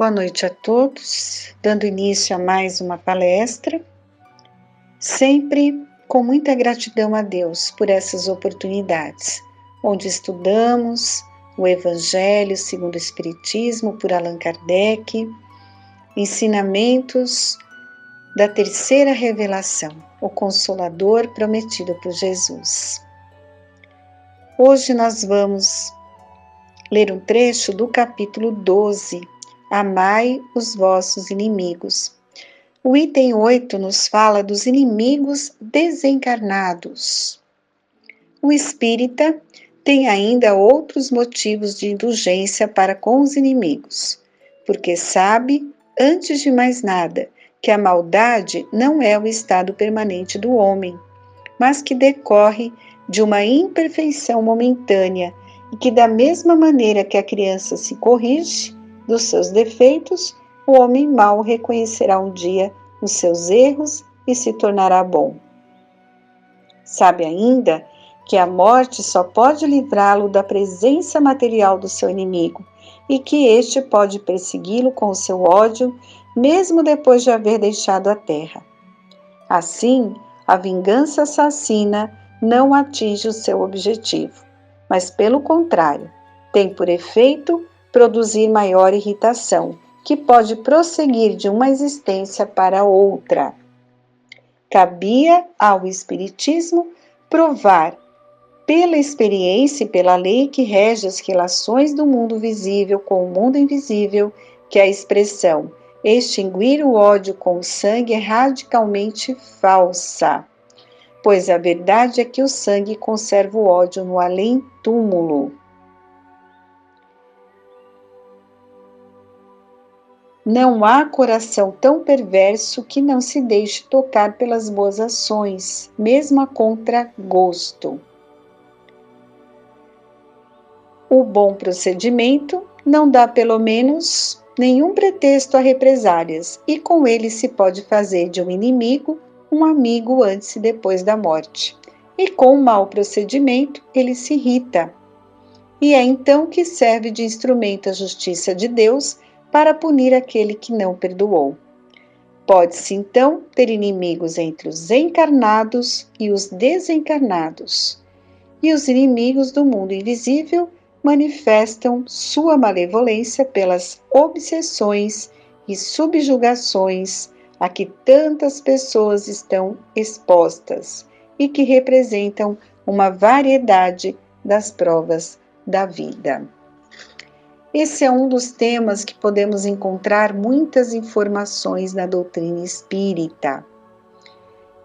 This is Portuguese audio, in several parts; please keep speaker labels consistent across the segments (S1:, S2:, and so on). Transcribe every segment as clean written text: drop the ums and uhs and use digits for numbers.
S1: Boa noite a todos, dando início a mais uma palestra, sempre com muita gratidão a Deus por essas oportunidades, onde estudamos o Evangelho segundo o Espiritismo por Allan Kardec, ensinamentos da terceira revelação, o Consolador prometido por Jesus. Hoje nós vamos ler um trecho do capítulo 12, Amai os vossos inimigos. O item 8 nos fala dos inimigos desencarnados. O espírita tem ainda outros motivos de indulgência para com os inimigos, porque sabe, antes de mais nada, que a maldade não é o estado permanente do homem, mas que decorre de uma imperfeição momentânea e que, da mesma maneira que a criança se corrige dos seus defeitos, o homem mau reconhecerá um dia os seus erros e se tornará bom. Sabe ainda que a morte só pode livrá-lo da presença material do seu inimigo e que este pode persegui-lo com o seu ódio, mesmo depois de haver deixado a terra. Assim, a vingança assassina não atinge o seu objetivo, mas, pelo contrário, tem por efeito produzir maior irritação, que pode prosseguir de uma existência para outra. Cabia ao Espiritismo provar, pela experiência e pela lei que rege as relações do mundo visível com o mundo invisível, que a expressão extinguir o ódio com o sangue é radicalmente falsa, pois a verdade é que o sangue conserva o ódio no além-túmulo. Não há coração tão perverso que não se deixe tocar pelas boas ações, mesmo a contragosto. O bom procedimento não dá, pelo menos, nenhum pretexto a represálias, e com ele se pode fazer de um inimigo um amigo antes e depois da morte. E com o mau procedimento ele se irrita. E é então que serve de instrumento a justiça de Deus para punir aquele que não perdoou. Pode-se então ter inimigos entre os encarnados e os desencarnados. E os inimigos do mundo invisível manifestam sua malevolência pelas obsessões e subjugações a que tantas pessoas estão expostas e que representam uma variedade das provas da vida. Esse é um dos temas que podemos encontrar muitas informações na doutrina espírita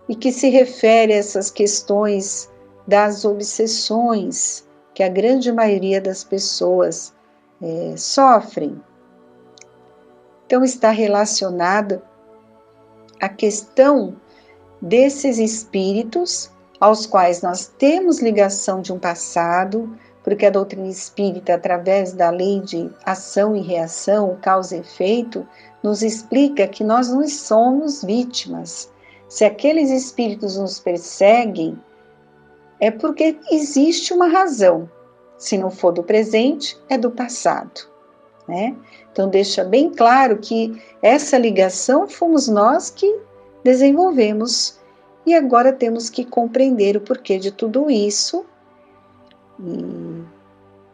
S1: e que se refere a essas questões das obsessões que a grande maioria das pessoas sofrem. Então está relacionado à questão desses espíritos aos quais nós temos ligação de um passado, porque a doutrina espírita, através da lei de ação e reação, causa e efeito, nos explica que nós não somos vítimas. Se aqueles espíritos nos perseguem, é porque existe uma razão. Se não for do presente, é do passado, né? Então deixa bem claro que essa ligação fomos nós que desenvolvemos e agora temos que compreender o porquê de tudo isso e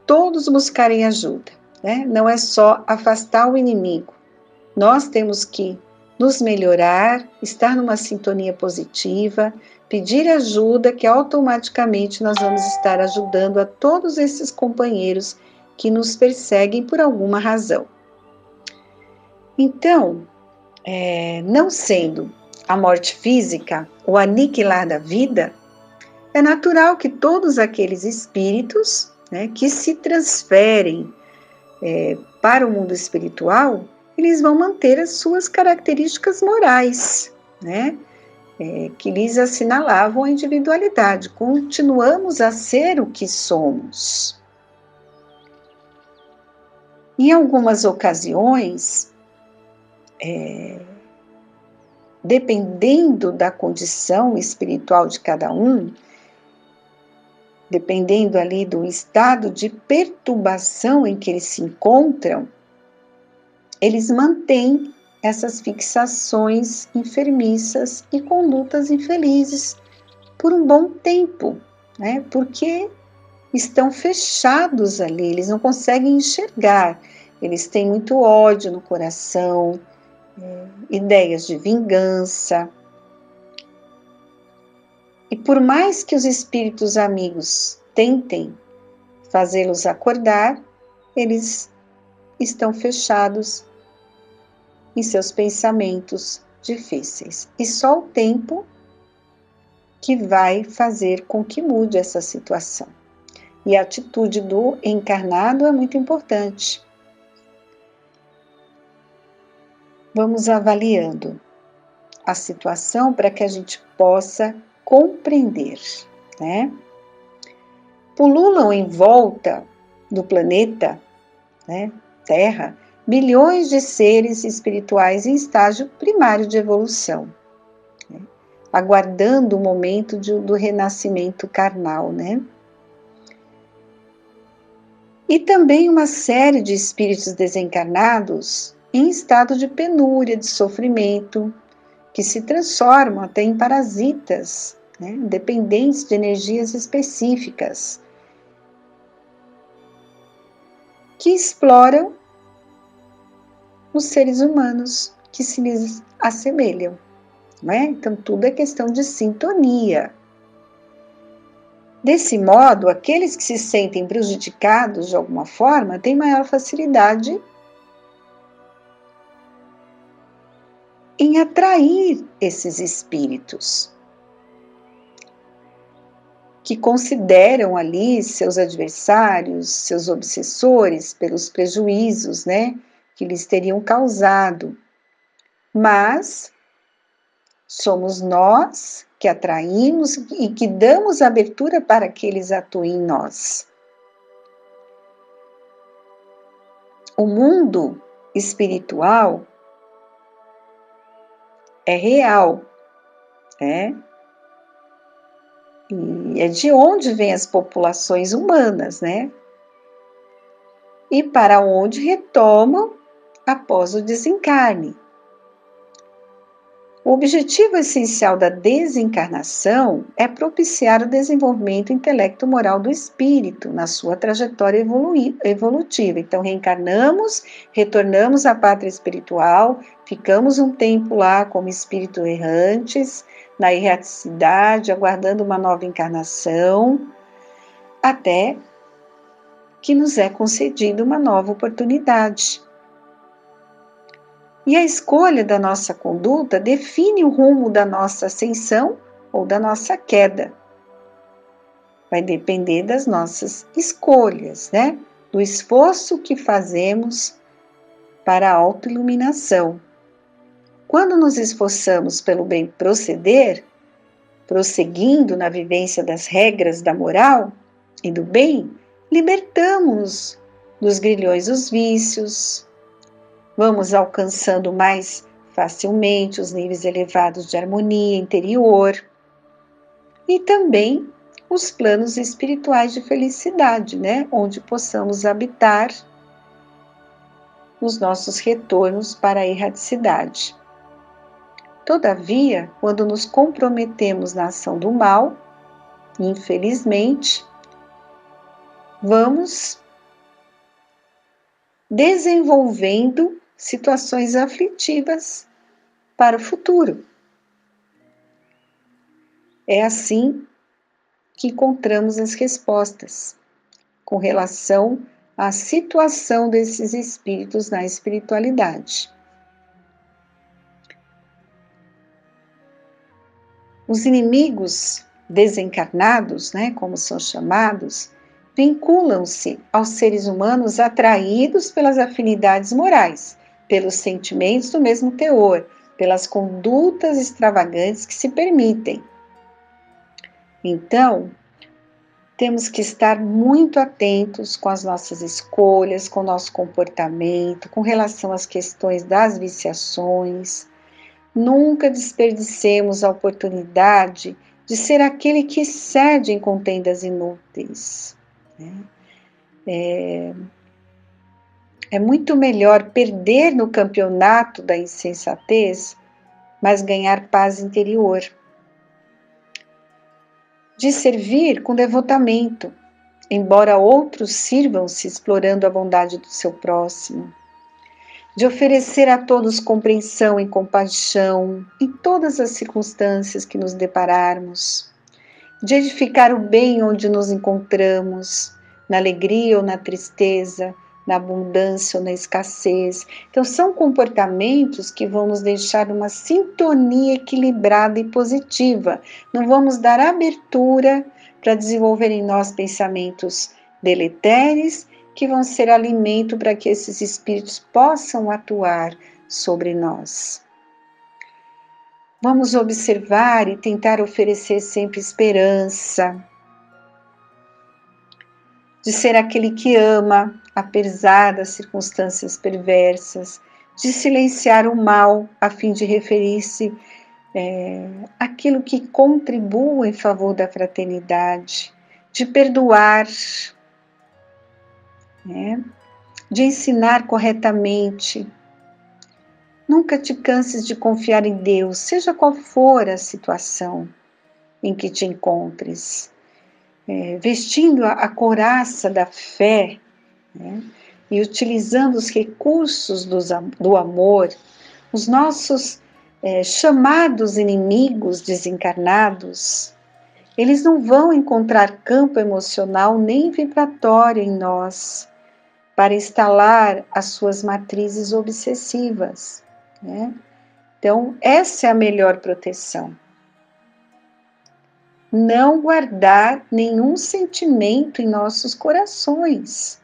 S1: todos buscarem ajuda, né? Não é só afastar o inimigo. Nós temos que nos melhorar, estar numa sintonia positiva, pedir ajuda, que automaticamente nós vamos estar ajudando a todos esses companheiros que nos perseguem por alguma razão. Então, não sendo a morte física o aniquilar da vida, é natural que todos aqueles espíritos, né, que se transferem para o mundo espiritual, eles vão manter as suas características morais, né? Que lhes assinalavam a individualidade. Continuamos a ser o que somos. Em algumas ocasiões, dependendo da condição espiritual de cada um, dependendo ali do estado de perturbação em que eles se encontram, eles mantêm essas fixações enfermiças e condutas infelizes por um bom tempo, né? Porque estão fechados ali, eles não conseguem enxergar, eles têm muito ódio no coração, ideias de vingança. E por mais que os espíritos amigos tentem fazê-los acordar, eles estão fechados em seus pensamentos difíceis. E só o tempo que vai fazer com que mude essa situação. E a atitude do encarnado é muito importante. Vamos avaliando a situação para que a gente possa compreender, né? Pululam em volta do planeta, né, Terra, bilhões de seres espirituais em estágio primário de evolução, né, aguardando o momento do renascimento carnal, né? E também uma série de espíritos desencarnados em estado de penúria, de sofrimento, que se transformam até em parasitas, né, dependentes de energias específicas, que exploram os seres humanos que se lhes assemelham, não é? Então, tudo é questão de sintonia. Desse modo, aqueles que se sentem prejudicados de alguma forma têm maior facilidade em atrair esses espíritos, que consideram ali seus adversários, seus obsessores, pelos prejuízos, né, que lhes teriam causado. Mas somos nós que atraímos e que damos abertura para que eles atuem em nós. O mundo espiritual é real, né? E é de onde vêm as populações humanas, né? E para onde retomam após o desencarne. O objetivo essencial da desencarnação é propiciar o desenvolvimento intelecto-moral do espírito na sua trajetória evolutiva. Então, reencarnamos, retornamos à pátria espiritual, ficamos um tempo lá como espíritos errantes, na erraticidade, aguardando uma nova encarnação, até que nos é concedida uma nova oportunidade. E a escolha da nossa conduta define o rumo da nossa ascensão ou da nossa queda. Vai depender das nossas escolhas, né? Do esforço que fazemos para a autoiluminação. Quando nos esforçamos pelo bem proceder, prosseguindo na vivência das regras da moral e do bem, libertamos-nos dos grilhões dos vícios, vamos alcançando mais facilmente os níveis elevados de harmonia interior e também os planos espirituais de felicidade, né? Onde possamos habitar os nossos retornos para a erraticidade. Todavia, quando nos comprometemos na ação do mal, infelizmente, vamos desenvolvendo situações aflitivas para o futuro. É assim que encontramos as respostas com relação à situação desses espíritos na espiritualidade. Os inimigos desencarnados, né, como são chamados, vinculam-se aos seres humanos atraídos pelas afinidades morais, pelos sentimentos do mesmo teor, pelas condutas extravagantes que se permitem. Então, temos que estar muito atentos com as nossas escolhas, com o nosso comportamento, com relação às questões das viciações. Nunca desperdicemos a oportunidade de ser aquele que cede em contendas inúteis, né? É muito melhor perder no campeonato da insensatez, mas ganhar paz interior. De servir com devotamento, embora outros sirvam-se explorando a bondade do seu próximo. De oferecer a todos compreensão e compaixão em todas as circunstâncias que nos depararmos. De edificar o bem onde nos encontramos, na alegria ou na tristeza, na abundância ou na escassez. Então, são comportamentos que vão nos deixar uma sintonia equilibrada e positiva. Não vamos dar abertura para desenvolver em nós pensamentos deletérios, que vão ser alimento para que esses espíritos possam atuar sobre nós. Vamos observar e tentar oferecer sempre esperança, de ser aquele que ama, apesar das circunstâncias perversas, de silenciar o mal, a fim de referir-se àquilo que contribua em favor da fraternidade, de perdoar, de ensinar corretamente. Nunca te canses de confiar em Deus, seja qual for a situação em que te encontres. Vestindo a couraça da fé, e utilizando os recursos do amor, os nossos chamados inimigos desencarnados, eles não vão encontrar campo emocional nem vibratório em nós para instalar as suas matrizes obsessivas. Então, essa é a melhor proteção. Não guardar nenhum sentimento em nossos corações.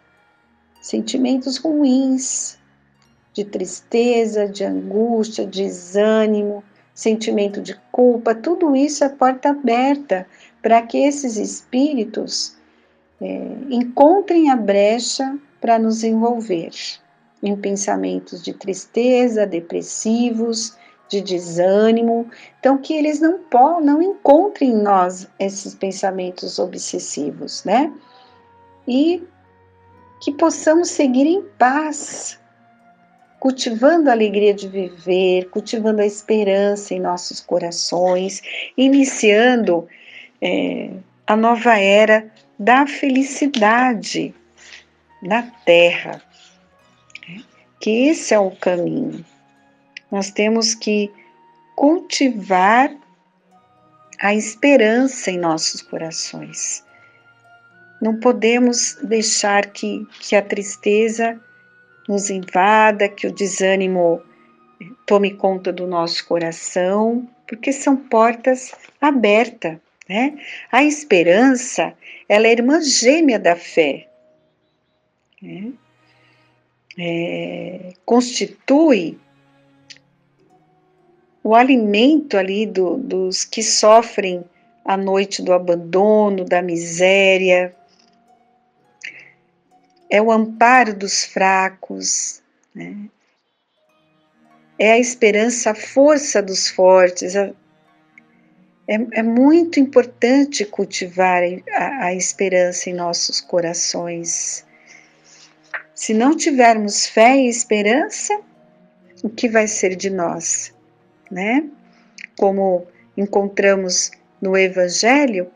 S1: Sentimentos ruins, de tristeza, de angústia, de desânimo, sentimento de culpa, tudo isso é porta aberta para que esses espíritos encontrem a brecha para nos envolver em pensamentos de tristeza, depressivos, de desânimo. Então, que eles não encontrem em nós esses pensamentos obsessivos, E que possamos seguir em paz, cultivando a alegria de viver, cultivando a esperança em nossos corações, iniciando a nova era da felicidade na Terra. Que esse é o caminho. Nós temos que cultivar a esperança em nossos corações. Não podemos deixar que a tristeza nos invada, que o desânimo tome conta do nosso coração, porque são portas abertas, A esperança, ela é irmã gêmea da fé, constitui o alimento ali dos que sofrem a noite do abandono, da miséria, é o amparo dos fracos, é a esperança, a força dos fortes. É muito importante cultivar a esperança em nossos corações. Se não tivermos fé e esperança, o que vai ser de nós? Como encontramos no Evangelho,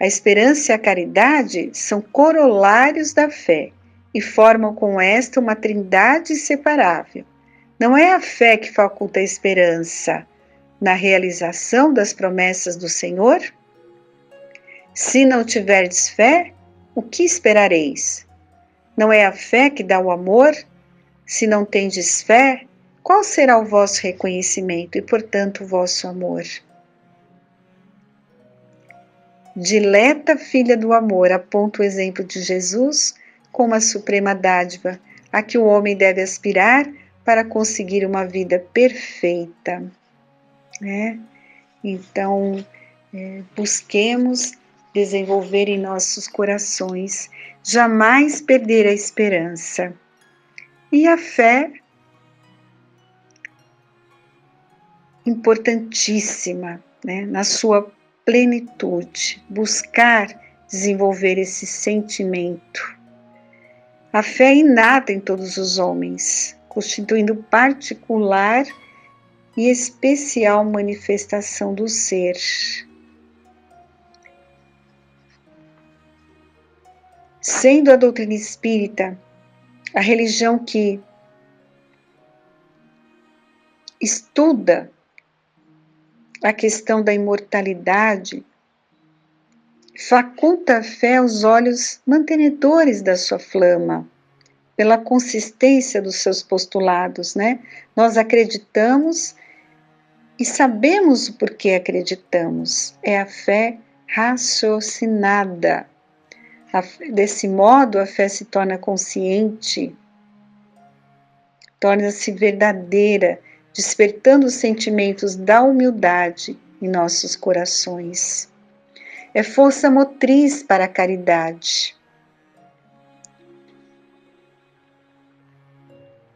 S1: a esperança e a caridade são corolários da fé e formam com esta uma trindade inseparável. Não é a fé que faculta a esperança na realização das promessas do Senhor? Se não tiverdes fé, o que esperareis? Não é a fé que dá o amor? Se não tendes fé, qual será o vosso reconhecimento e, portanto, o vosso amor? Dileta filha do amor, aponta o exemplo de Jesus como a suprema dádiva a que o homem deve aspirar para conseguir uma vida perfeita. Então, busquemos desenvolver em nossos corações, jamais perder a esperança. E a fé, importantíssima, na sua plenitude, buscar desenvolver esse sentimento A fé é inata em todos os homens, constituindo particular e especial manifestação do ser. Sendo a doutrina espírita a religião que estuda a questão da imortalidade, faculta a fé aos olhos mantenedores da sua flama, pela consistência dos seus postulados, né? Nós acreditamos e sabemos o porquê acreditamos. É a fé raciocinada. Desse modo, a fé se torna consciente, torna-se verdadeira, despertando os sentimentos da humildade em nossos corações. É força motriz para a caridade.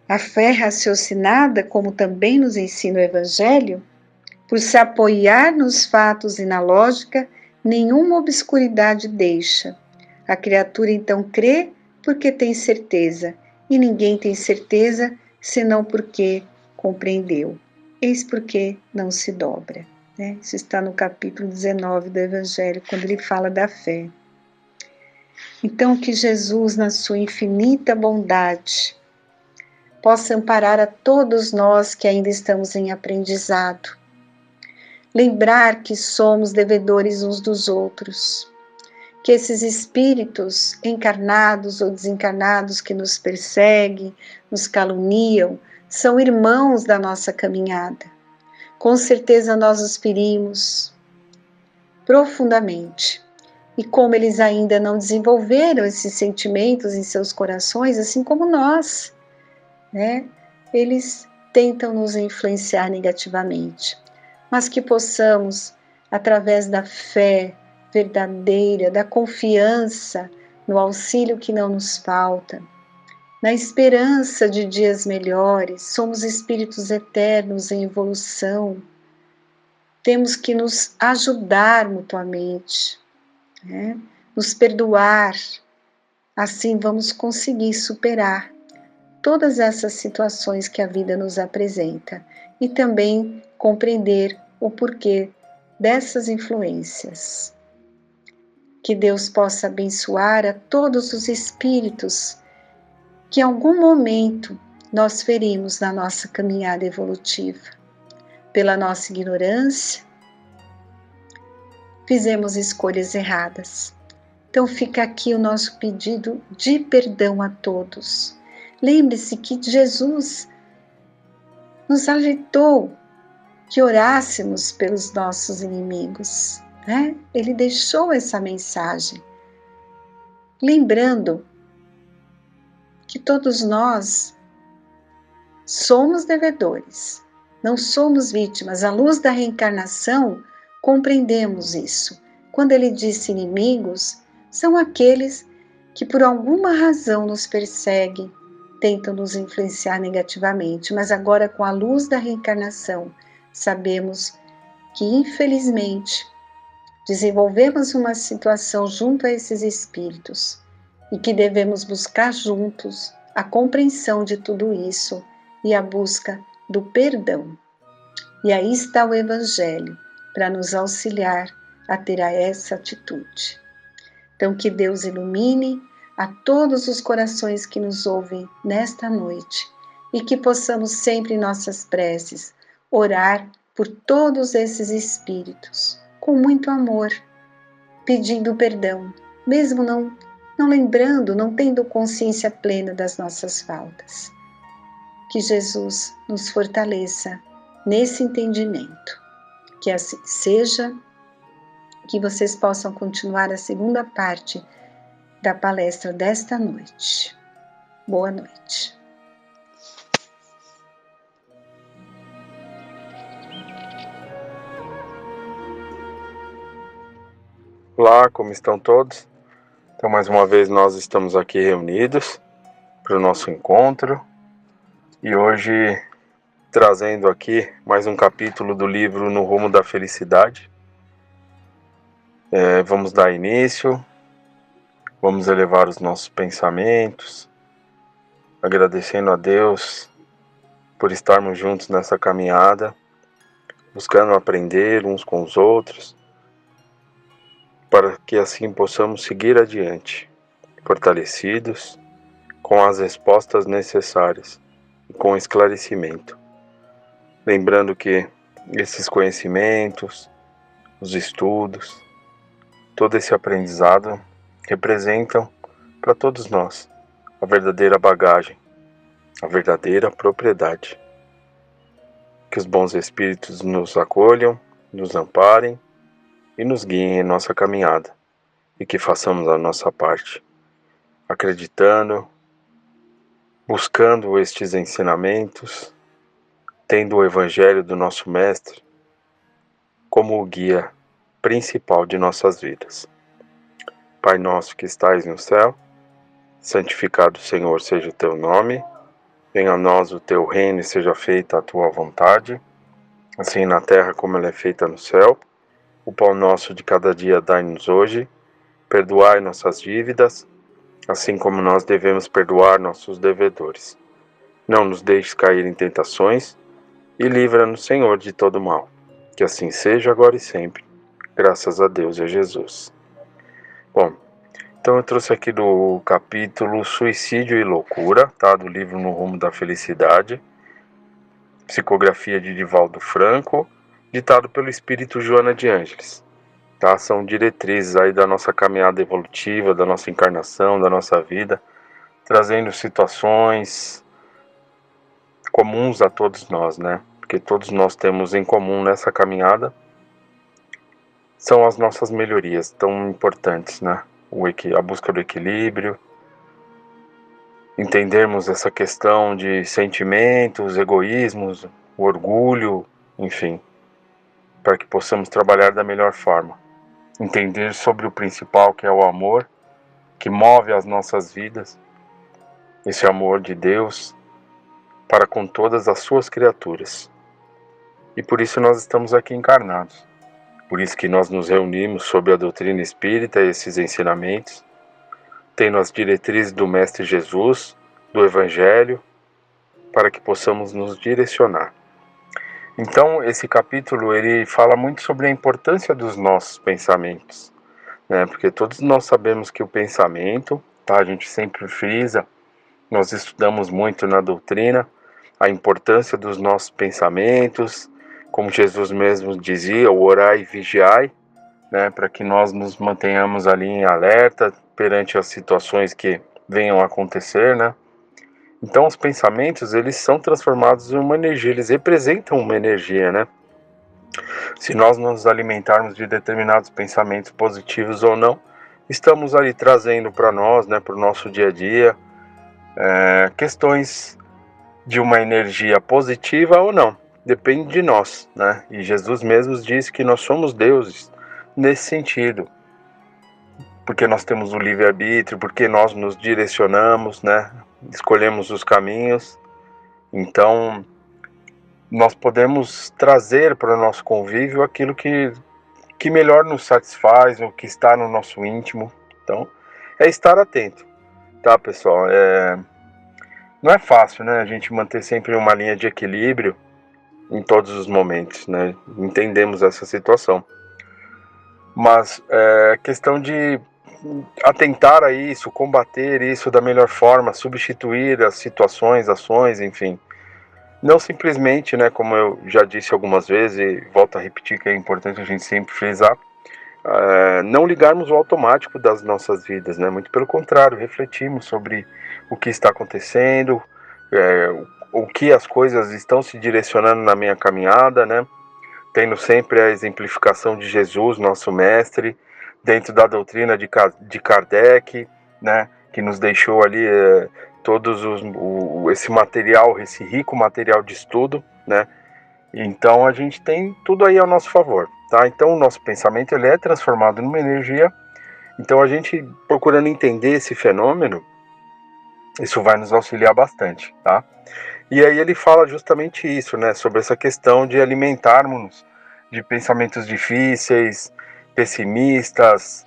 S1: A fé raciocinada, como também nos ensina o Evangelho, por se apoiar nos fatos e na lógica, nenhuma obscuridade deixa. A criatura então crê porque tem certeza, e ninguém tem certeza senão porque compreendeu. Eis porque não se dobra. Né? Isso está no capítulo 19 do Evangelho, quando ele fala da fé. Então, que Jesus, na sua infinita bondade, possa amparar a todos nós que ainda estamos em aprendizado. Lembrar que somos devedores uns dos outros, que esses espíritos encarnados ou desencarnados que nos perseguem, nos caluniam, são irmãos da nossa caminhada. Com certeza nós os ferimos profundamente. E como eles ainda não desenvolveram esses sentimentos em seus corações, assim como nós, né? Eles tentam nos influenciar negativamente. Mas que possamos, através da fé verdadeira, da confiança no auxílio que não nos falta, na esperança de dias melhores, somos espíritos eternos em evolução, temos que nos ajudar mutuamente, né? Nos perdoar, assim vamos conseguir superar todas essas situações que a vida nos apresenta e também compreender o porquê dessas influências. Que Deus possa abençoar a todos os espíritos que em algum momento nós ferimos na nossa caminhada evolutiva. Pela nossa ignorância, fizemos escolhas erradas. Então fica aqui o nosso pedido de perdão a todos. Lembre-se que Jesus nos alertou que orássemos pelos nossos inimigos, né? Ele deixou essa mensagem, lembrando que todos nós somos devedores, não somos vítimas. À luz da reencarnação, compreendemos isso. Quando ele disse inimigos, são aqueles que por alguma razão nos perseguem, tentam nos influenciar negativamente, mas agora com a luz da reencarnação, sabemos que infelizmente desenvolvemos uma situação junto a esses espíritos e que devemos buscar juntos a compreensão de tudo isso e a busca do perdão. E aí está o Evangelho para nos auxiliar a ter essa atitude. Então que Deus ilumine a todos os corações que nos ouvem nesta noite e que possamos sempre em nossas preces orar por todos esses espíritos com muito amor, pedindo perdão, mesmo não lembrando, não tendo consciência plena das nossas faltas. Que Jesus nos fortaleça nesse entendimento. Que assim seja, que vocês possam continuar a segunda parte da palestra desta noite. Boa noite.
S2: Olá, como estão todos? Então, mais uma vez nós estamos aqui reunidos para o nosso encontro e hoje trazendo aqui mais um capítulo do livro No Rumo da Felicidade. Vamos dar início, vamos elevar os nossos pensamentos, agradecendo a Deus por estarmos juntos nessa caminhada, buscando aprender uns com os outros, para que assim possamos seguir adiante, fortalecidos, com as respostas necessárias e com esclarecimento. Lembrando que esses conhecimentos, os estudos, todo esse aprendizado representam para todos nós a verdadeira bagagem, a verdadeira propriedade. Que os bons espíritos nos acolham, nos amparem e nos guiem em nossa caminhada, e que façamos a nossa parte, acreditando, buscando estes ensinamentos, tendo o Evangelho do nosso Mestre como o guia principal de nossas vidas. Pai nosso que estais no céu, santificado, Senhor, seja o teu nome, venha a nós o teu reino e seja feita a tua vontade, assim na terra como ela é feita no céu. O pão nosso de cada dia dai-nos hoje, perdoai nossas dívidas, assim como nós devemos perdoar nossos devedores. Não nos deixes cair em tentações, e livra-nos, Senhor, de todo mal. Que assim seja agora e sempre, graças a Deus e a Jesus. Bom, então eu trouxe aqui do capítulo Suicídio e Loucura, tá? Do livro No Rumo da Felicidade, psicografia de Divaldo Franco, ditado pelo espírito Joana de Ângeles. Tá? São diretrizes aí da nossa caminhada evolutiva, da nossa encarnação, da nossa vida, trazendo situações comuns a todos nós, né? Porque todos nós temos em comum nessa caminhada são as nossas melhorias tão importantes, né? A busca do equilíbrio, entendermos essa questão de sentimentos, egoísmos, o orgulho, enfim, para que possamos trabalhar da melhor forma. Entender sobre o principal, que é o amor, que move as nossas vidas, esse amor de Deus para com todas as suas criaturas. E por isso nós estamos aqui encarnados. Por isso que nós nos reunimos sob a doutrina espírita e esses ensinamentos, tendo as diretrizes do Mestre Jesus, do Evangelho, para que possamos nos direcionar. Então, esse capítulo ele fala muito sobre a importância dos nossos pensamentos, né? Porque todos nós sabemos que o pensamento, tá? A gente sempre frisa, nós estudamos muito na doutrina, a importância dos nossos pensamentos, como Jesus mesmo dizia, o orai e vigiai, né, para que nós nos mantenhamos ali em alerta perante as situações que venham a acontecer, né? Então os pensamentos, eles são transformados em uma energia, eles representam uma energia, né? Se nós nos alimentarmos de determinados pensamentos positivos ou não, estamos ali trazendo para nós, né, para o nosso dia a dia, questões de uma energia positiva ou não, depende de nós, né? E Jesus mesmo diz que nós somos deuses nesse sentido, porque nós temos o livre-arbítrio, porque nós nos direcionamos, né? Escolhemos os caminhos, então nós podemos trazer para o nosso convívio aquilo que melhor nos satisfaz, o que está no nosso íntimo. Então, é estar atento, tá, pessoal? Não é fácil, né, a gente manter sempre uma linha de equilíbrio em todos os momentos, né? Entendemos essa situação. Mas é questão de atentar a isso, combater isso da melhor forma, substituir as situações, ações, enfim. Não simplesmente, né, como eu já disse algumas vezes, e volto a repetir que é importante a gente sempre frisar, não ligarmos o automático das nossas vidas, né? Muito pelo contrário, refletirmos sobre o que está acontecendo, o que as coisas estão se direcionando na minha caminhada, né? Tendo sempre a exemplificação de Jesus, nosso mestre, dentro da doutrina de Kardec, né? Que nos deixou ali esse material, esse rico material de estudo, né? Então a gente tem tudo aí ao nosso favor, tá? Então o nosso pensamento ele é transformado numa energia. Então a gente procurando entender esse fenômeno, isso vai nos auxiliar bastante, tá? E aí ele fala justamente isso, né? Sobre essa questão de alimentarmos de pensamentos difíceis, pessimistas,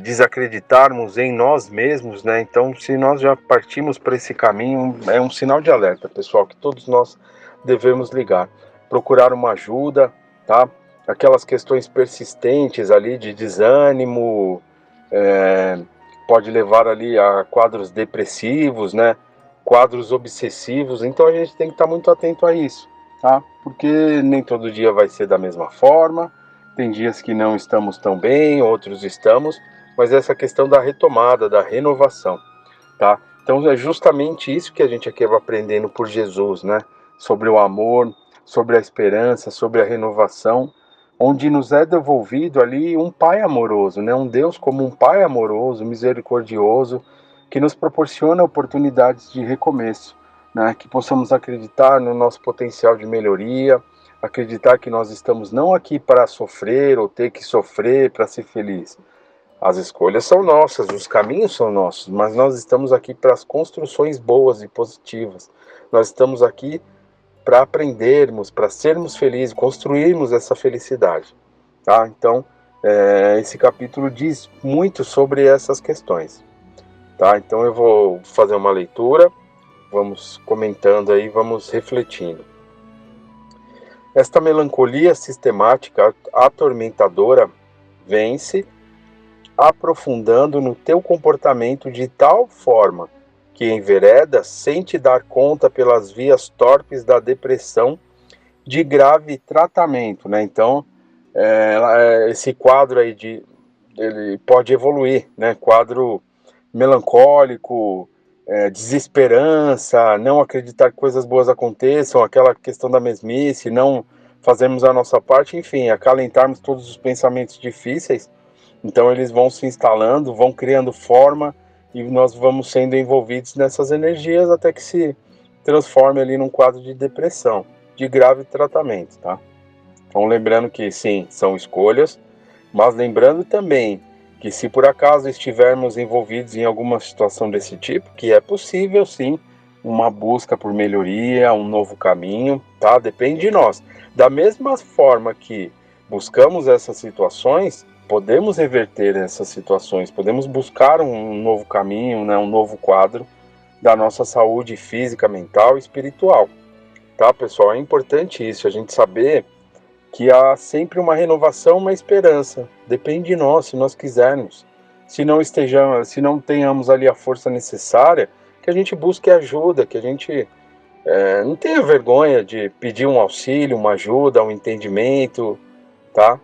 S2: desacreditarmos em nós mesmos, né? Então, se nós já partimos para esse caminho, é um sinal de alerta, pessoal, que todos nós devemos ligar. Procurar uma ajuda, tá? Aquelas questões persistentes ali de desânimo, pode levar ali a quadros depressivos, né? Quadros obsessivos. Então a gente tem que estar muito atento a isso, tá? Porque nem todo dia vai ser da mesma forma. Tem dias que não estamos tão bem, outros estamos, mas essa questão da retomada, da renovação, tá? Então é justamente isso que a gente acaba aprendendo por Jesus, né? Sobre o amor, sobre a esperança, sobre a renovação, onde nos é devolvido ali um Pai amoroso, né? Um Deus como um Pai amoroso, misericordioso, que nos proporciona oportunidades de recomeço, né? Que possamos acreditar no nosso potencial de melhoria, acreditar que nós estamos não aqui para sofrer ou ter que sofrer para ser feliz. As escolhas são nossas, os caminhos são nossos, mas nós estamos aqui para as construções boas e positivas. Nós estamos aqui para aprendermos, para sermos felizes, construirmos essa felicidade, tá? Então, esse capítulo diz muito sobre essas questões, tá? Então eu vou fazer uma leitura, vamos comentando aí, vamos refletindo. Esta melancolia sistemática atormentadora vence aprofundando no teu comportamento de tal forma que envereda sem te dar conta pelas vias torpes da depressão de grave tratamento, né? Então, esse quadro aí ele pode evoluir, né? Quadro melancólico, desesperança, não acreditar que coisas boas aconteçam, aquela questão da mesmice, não fazermos a nossa parte, enfim, acalentarmos todos os pensamentos difíceis. Então eles vão se instalando, vão criando forma e nós vamos sendo envolvidos nessas energias até que se transforme ali num quadro de depressão, de grave tratamento, tá? Então lembrando que sim, são escolhas, mas lembrando também que se por acaso estivermos envolvidos em alguma situação desse tipo, que é possível sim, uma busca por melhoria, um novo caminho, tá? Depende de nós. Da mesma forma que buscamos essas situações, podemos reverter essas situações, podemos buscar um novo caminho, né, um novo quadro da nossa saúde física, mental e espiritual, tá, pessoal? É importante isso, a gente saber que há sempre uma renovação, uma esperança. Depende de nós, se nós quisermos. Se não tenhamos ali a força necessária, que a gente busque ajuda, que a gente não tenha vergonha de pedir um auxílio, uma ajuda, um entendimento, tá?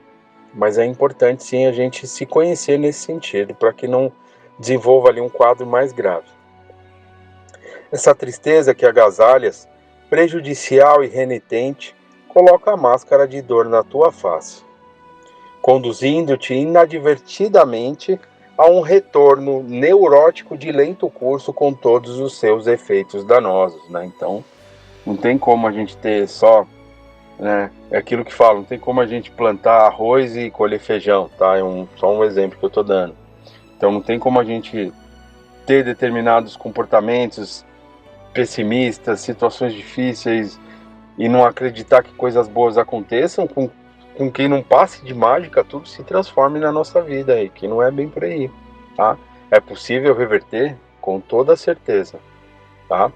S2: Mas é importante sim a gente se conhecer nesse sentido, para que não desenvolva ali um quadro mais grave. Essa tristeza que agasalhas, prejudicial e renitente, coloca a máscara de dor na tua face, conduzindo-te inadvertidamente a um retorno neurótico de lento curso com todos os seus efeitos danosos, né? Então, não tem como a gente ter só, né? É aquilo que falam, não tem como a gente plantar arroz e colher feijão, tá? Só um exemplo que eu estou dando. Então não tem como a gente ter determinados comportamentos pessimistas, situações difíceis e não acreditar que coisas boas aconteçam, com que não passe de mágica, tudo se transforme na nossa vida aí, que não é bem por aí, tá? É possível reverter? Com toda certeza, tá?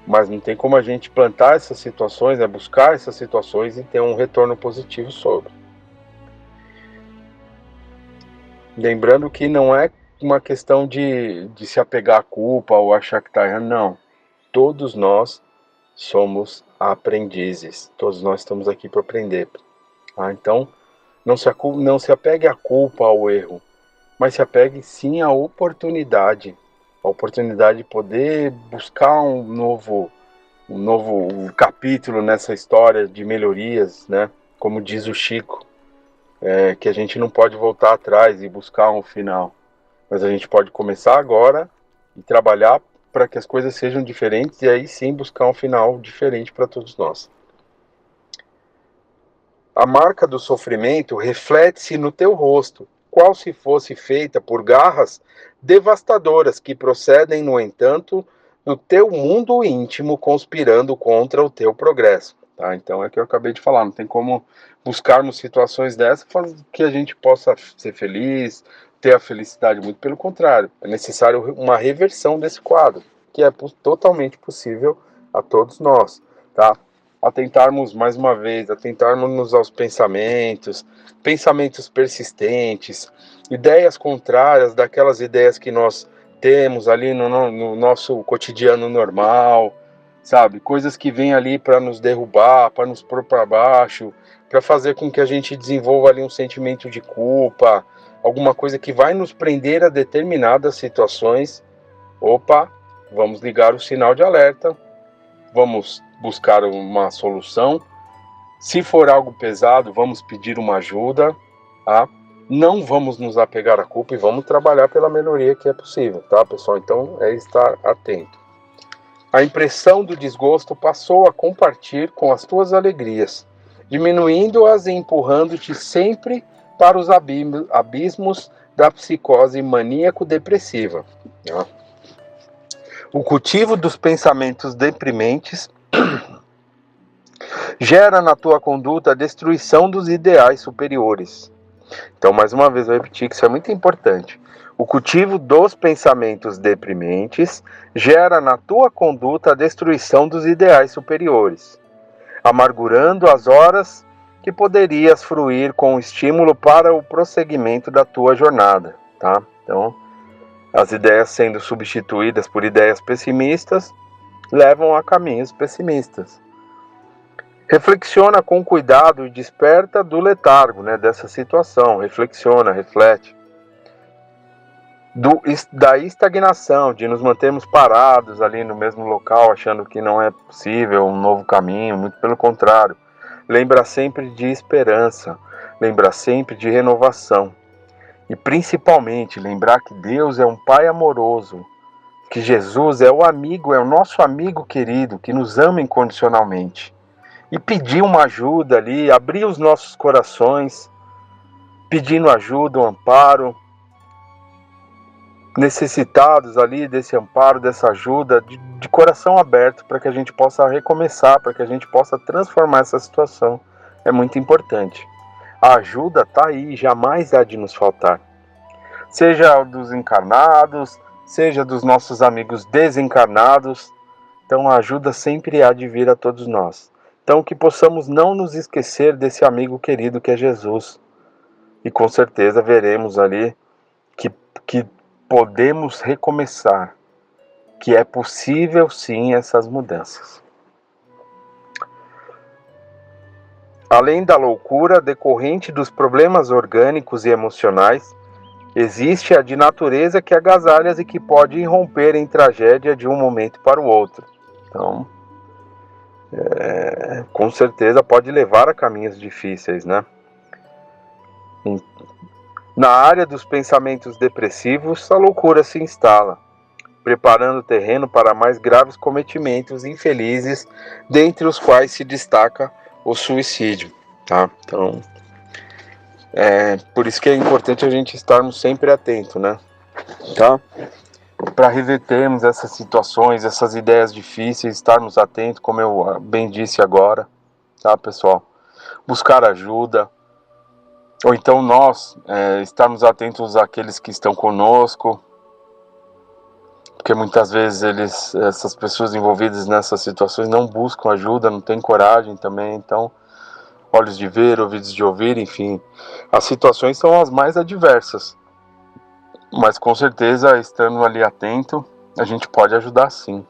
S2: Mas não tem como a gente plantar essas situações, buscar essas situações e ter um retorno positivo sobre. Lembrando que não é uma questão de se apegar à culpa ou achar que está errando, não. Todos nós somos aprendizes, todos nós estamos aqui para aprender. Tá? Então, não se apegue à culpa, ao erro, mas se apegue sim à oportunidade. A oportunidade de poder buscar um novo capítulo nessa história de melhorias, né? Como diz o Chico, que a gente não pode voltar atrás e buscar um final, mas a gente pode começar agora e trabalhar para que as coisas sejam diferentes e aí sim buscar um final diferente para todos nós. A marca do sofrimento reflete-se no teu rosto, qual se fosse feita por garras devastadoras que procedem, no entanto, do teu mundo íntimo conspirando contra o teu progresso. Tá? Então é o que eu acabei de falar, não tem como buscarmos situações dessas que a gente possa ser feliz, ter a felicidade, muito pelo contrário. É necessário uma reversão desse quadro, que é totalmente possível a todos nós, tá? Atentarmos mais uma vez, atentarmos aos pensamentos persistentes, ideias contrárias daquelas ideias que nós temos ali no nosso cotidiano normal, sabe? Coisas que vêm ali para nos derrubar, para nos pôr para baixo, para fazer com que a gente desenvolva ali um sentimento de culpa, alguma coisa que vai nos prender a determinadas situações. Opa, vamos ligar o sinal de alerta, vamos buscar uma solução. Se for algo pesado, vamos pedir uma ajuda, tá? Não vamos nos apegar à culpa e vamos trabalhar pela melhoria que é possível, tá, pessoal? Então, é estar atento. A impressão do desgosto passou a compartilhar com as tuas alegrias, diminuindo-as e empurrando-te sempre para os abismos da psicose maníaco-depressiva. O cultivo dos pensamentos deprimentes gera na tua conduta a destruição dos ideais superiores. Então, mais uma vez, eu repetir que isso é muito importante. O cultivo dos pensamentos deprimentes gera na tua conduta a destruição dos ideais superiores, amargurando as horas que poderias fruir com o estímulo para o prosseguimento da tua jornada, tá? Então, as ideias sendo substituídas por ideias pessimistas levam a caminhos pessimistas. Reflexiona com cuidado e desperta do letargo, né, dessa situação. Reflexiona, reflete. Da estagnação, de nos mantermos parados ali no mesmo local, achando que não é possível um novo caminho, muito pelo contrário. Lembra sempre de esperança, lembra sempre de renovação. E principalmente lembrar que Deus é um Pai amoroso, que Jesus é o amigo, é o nosso amigo querido, que nos ama incondicionalmente. E pedir uma ajuda ali, abrir os nossos corações, pedindo ajuda, um amparo, necessitados ali desse amparo, dessa ajuda, de coração aberto, para que a gente possa recomeçar, para que a gente possa transformar essa situação. É muito importante. A ajuda está aí, jamais há de nos faltar. Seja dos encarnados, seja dos nossos amigos desencarnados, então a ajuda sempre há de vir a todos nós. Então que possamos não nos esquecer desse amigo querido que é Jesus. E com certeza veremos ali que podemos recomeçar, que é possível sim essas mudanças. Além da loucura decorrente dos problemas orgânicos e emocionais, existe a de natureza que agasalha e que pode irromper em tragédia de um momento para o outro. Então, com certeza pode levar a caminhos difíceis, né? Na área dos pensamentos depressivos, a loucura se instala, preparando o terreno para mais graves cometimentos infelizes, dentre os quais se destaca o suicídio, tá? Então, por isso que é importante a gente estarmos sempre atento, né? Tá? Para revertermos essas situações, essas ideias difíceis, estarmos atentos, como eu bem disse agora, tá, pessoal? Buscar ajuda, ou então nós estarmos atentos àqueles que estão conosco, porque muitas vezes essas pessoas envolvidas nessas situações não buscam ajuda, não têm coragem também, então olhos de ver, ouvidos de ouvir, enfim, as situações são as mais adversas, mas com certeza estando ali atento, a gente pode ajudar sim.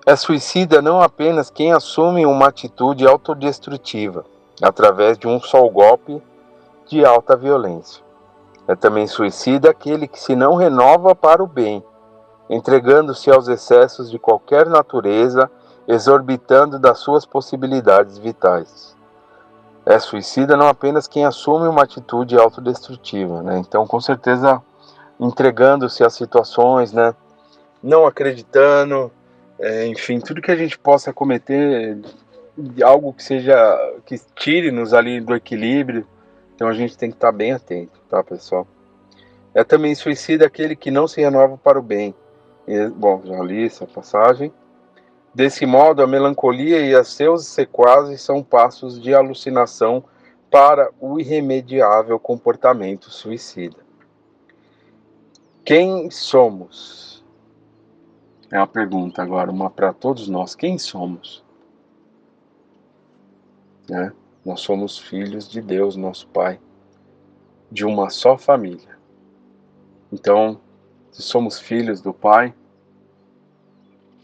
S2: É suicida não apenas quem assume uma atitude autodestrutiva, através de um só golpe de alta violência. É também suicida aquele que se não renova para o bem, entregando-se aos excessos de qualquer natureza, exorbitando das suas possibilidades vitais. É suicida não apenas quem assume uma atitude autodestrutiva, né? Então, com certeza, entregando-se às situações, né? Não acreditando, enfim, tudo que a gente possa cometer, algo que tire-nos ali do equilíbrio, então a gente tem que estar bem atento, tá, pessoal? É também suicida aquele que não se renova para o bem. Bom, já li essa passagem. Desse modo, a melancolia e os seus sequazes são passos de alucinação para o irremediável comportamento suicida. Quem somos? É uma pergunta agora, uma para todos nós. Quem somos? Nós somos filhos de Deus, nosso Pai, de uma só família. Então, se somos filhos do Pai,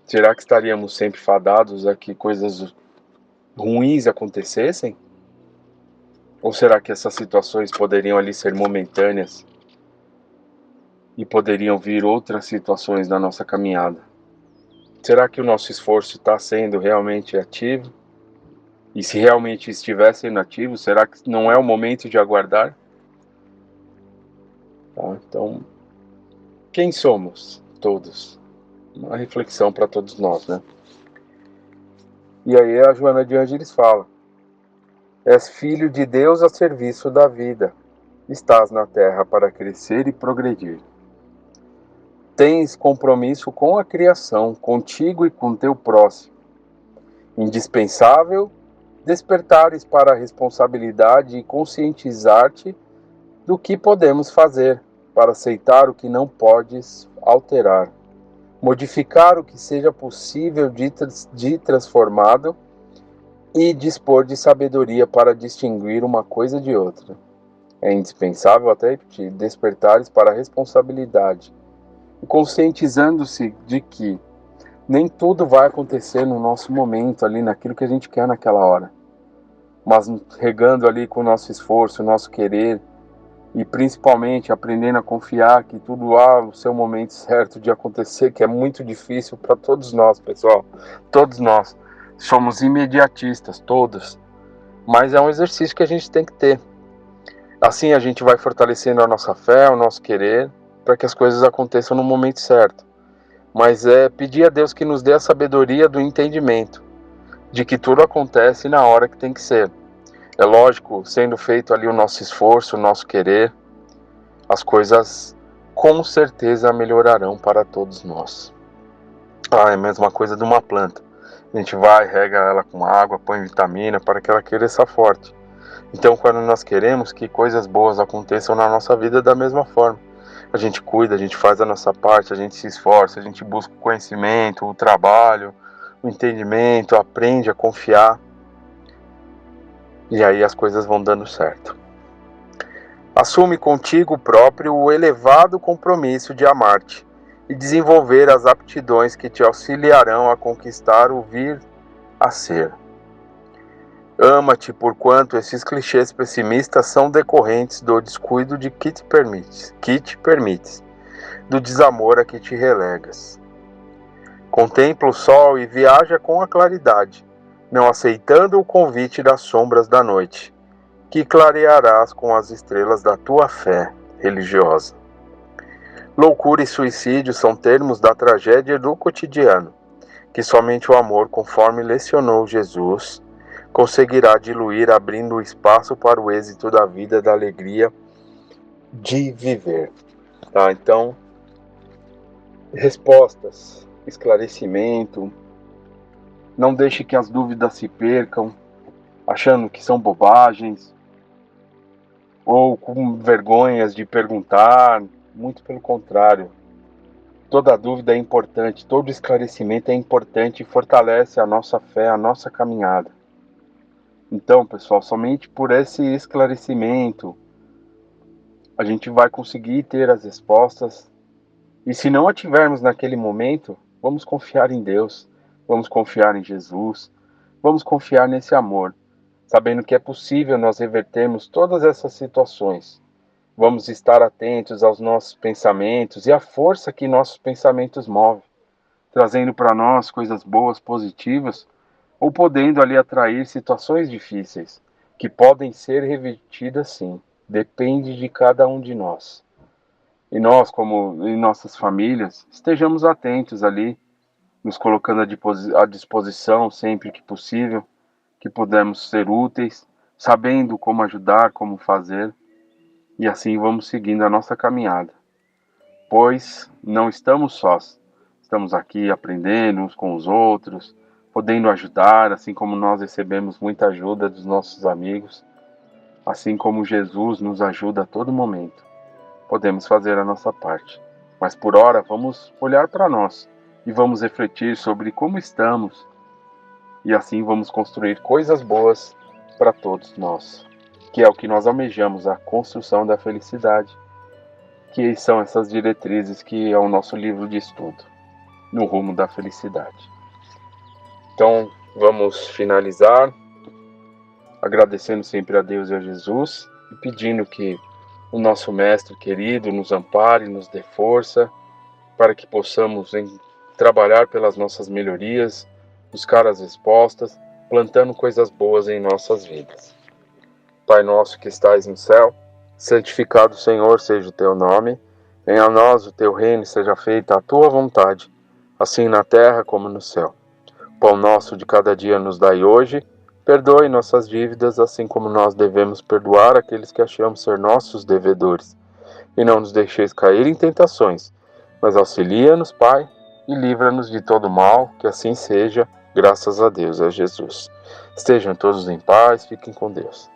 S2: será que estaríamos sempre fadados a que coisas ruins acontecessem? Ou será que essas situações poderiam ali ser momentâneas e poderiam vir outras situações na nossa caminhada? Será que o nosso esforço está sendo realmente ativo? E se realmente estiver sendo ativo, será que não é o momento de aguardar? Tá? Então, quem somos todos? Uma reflexão para todos nós, né? E aí a Joana de Ângeles fala: és filho de Deus a serviço da vida. Estás na terra para crescer e progredir. Tens compromisso com a criação, contigo e com teu próximo. Indispensável despertares para a responsabilidade e conscientizar-te do que podemos fazer para aceitar o que não podes alterar, modificar o que seja possível de transformado e dispor de sabedoria para distinguir uma coisa de outra. É indispensável até te despertares para a responsabilidade e conscientizando-se de que nem tudo vai acontecer no nosso momento, ali naquilo que a gente quer naquela hora, mas regando ali com o nosso esforço, o nosso querer, e principalmente aprendendo a confiar que tudo há o seu momento certo de acontecer, que é muito difícil para todos nós, pessoal. Todos nós somos imediatistas, todos, mas é um exercício que a gente tem que ter. Assim a gente vai fortalecendo a nossa fé, o nosso querer, para que as coisas aconteçam no momento certo. Mas é pedir a Deus que nos dê a sabedoria do entendimento, de que tudo acontece na hora que tem que ser. É lógico, sendo feito ali o nosso esforço, o nosso querer, as coisas com certeza melhorarão para todos nós. É a mesma coisa de uma planta. A gente vai, rega ela com água, põe vitamina para que ela cresça forte. Então, quando nós queremos que coisas boas aconteçam na nossa vida da mesma forma, a gente cuida, a gente faz a nossa parte, a gente se esforça, a gente busca o conhecimento, o trabalho, o entendimento, aprende a confiar. E aí as coisas vão dando certo. Assume contigo próprio o elevado compromisso de amar-te e desenvolver as aptidões que te auxiliarão a conquistar o vir a ser. Ama-te porquanto esses clichês pessimistas são decorrentes do descuido de que te permites, do desamor a que te relegas. Contempla o sol e viaja com a claridade, não aceitando o convite das sombras da noite, que clarearás com as estrelas da tua fé religiosa. Loucura e suicídio são termos da tragédia do cotidiano, que somente o amor, conforme lecionou Jesus, conseguirá diluir, abrindo espaço para o êxito da vida, da alegria de viver. Tá? Então, respostas, esclarecimento, não deixe que as dúvidas se percam, achando que são bobagens, ou com vergonhas de perguntar, muito pelo contrário. Toda dúvida é importante, todo esclarecimento é importante e fortalece a nossa fé, a nossa caminhada. Então, pessoal, somente por esse esclarecimento a gente vai conseguir ter as respostas. E se não a tivermos naquele momento, vamos confiar em Deus, vamos confiar em Jesus, vamos confiar nesse amor, sabendo que é possível nós revertermos todas essas situações. Vamos estar atentos aos nossos pensamentos e à força que nossos pensamentos movem, trazendo para nós coisas boas, positivas, ou podendo ali atrair situações difíceis, que podem ser revertidas sim. Depende de cada um de nós. E nós, como em nossas famílias, estejamos atentos ali, nos colocando à disposição sempre que possível, que pudermos ser úteis, sabendo como ajudar, como fazer, e assim vamos seguindo a nossa caminhada. Pois não estamos sós, estamos aqui aprendendo uns com os outros, podendo ajudar, assim como nós recebemos muita ajuda dos nossos amigos. Assim como Jesus nos ajuda a todo momento, podemos fazer a nossa parte. Mas por ora, vamos olhar para nós e vamos refletir sobre como estamos, e assim vamos construir coisas boas para todos nós, que é o que nós almejamos, a construção da felicidade, que são essas diretrizes que é o nosso livro de estudo, no rumo da felicidade. Então, vamos finalizar agradecendo sempre a Deus e a Jesus e pedindo que o nosso Mestre querido nos ampare, nos dê força, para que possamos trabalhar pelas nossas melhorias, buscar as respostas, plantando coisas boas em nossas vidas. Pai nosso que estais no céu, santificado, Senhor, seja o teu nome. Venha a nós o teu reino, seja feita a tua vontade, assim na terra como no céu. O pão nosso de cada dia nos dai hoje. Perdoe nossas dívidas, assim como nós devemos perdoar aqueles que achamos ser nossos devedores. E não nos deixeis cair em tentações, mas auxilia-nos, Pai, e livra-nos de todo mal, que assim seja, graças a Deus, a Jesus. Estejam todos em paz, fiquem com Deus.